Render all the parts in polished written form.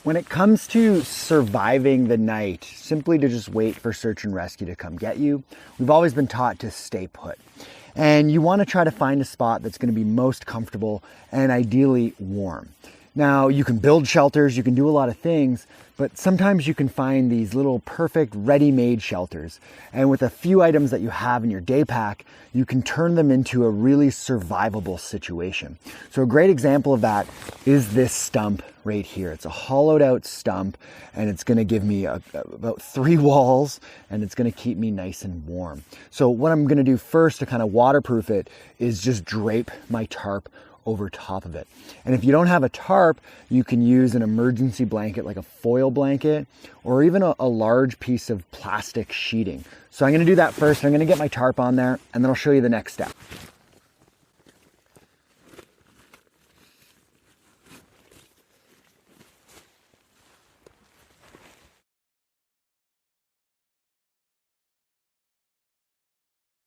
When it comes to surviving the night, simply to just wait for search and rescue to come get you, we've always been taught to stay put. And you want to try to find a spot that's going to be most comfortable and ideally warm. Now, you can build shelters, you can do a lot of things, but sometimes you can find these little perfect ready-made shelters. And with a few items that you have in your day pack, you can turn them into a really survivable situation. So a great example of that is this stump right here. It's a hollowed out stump, and it's going to give me about 3 walls, and it's going to keep me nice and warm. So what I'm going to do first to kind of waterproof it is just drape my tarp over top of it. And if you don't have a tarp, you can use an emergency blanket like a foil blanket, or even a large piece of plastic sheeting. So I'm going to do that first. I'm going to get my tarp on there, and then I'll show you the next step.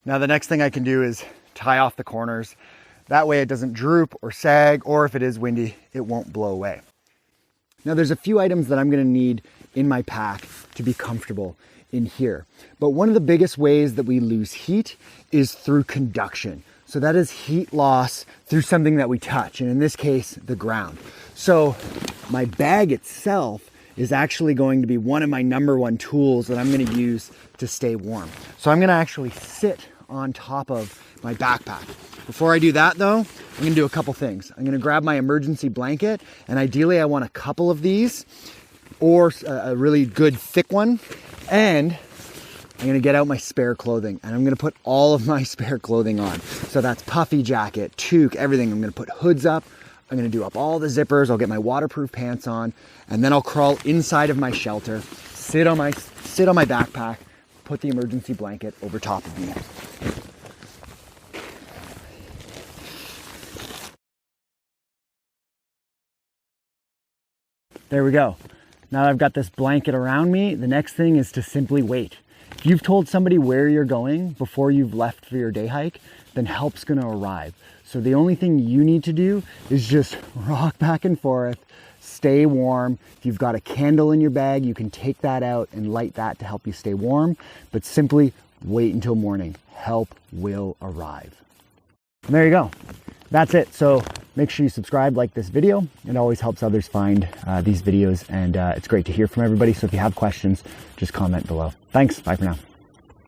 Now the next thing I can do is tie off the corners. That way it doesn't droop or sag, or if it is windy, it won't blow away. Now there's a few items that I'm gonna need in my pack to be comfortable in here. But one of the biggest ways that we lose heat is through conduction. So that is heat loss through something that we touch, and in this case, the ground. So my bag itself is actually going to be one of my #1 tools that I'm gonna use to stay warm. So I'm gonna actually sit on top of my backpack. Before I do that though, I'm gonna do a couple things. I'm gonna grab my emergency blanket, and ideally I want a couple of these, or a really good thick one, and I'm gonna get out my spare clothing, and I'm gonna put all of my spare clothing on. So that's puffy jacket, toque, everything. I'm gonna put hoods up, I'm gonna do up all the zippers, I'll get my waterproof pants on, and then I'll crawl inside of my shelter, sit on my backpack, put the emergency blanket over top of me. There we go. Now that I've got this blanket around me, the next thing is to simply wait. If you've told somebody where you're going before you've left for your day hike, then help's gonna arrive. So the only thing you need to do is just rock back and forth, stay warm. If you've got a candle in your bag, you can take that out and light that to help you stay warm, but simply wait until morning. Help will arrive. And there you go. That's it. So make sure you subscribe, like this video. It always helps others find these videos, and it's great to hear from everybody. So if you have questions, just comment below. Thanks. Bye for now.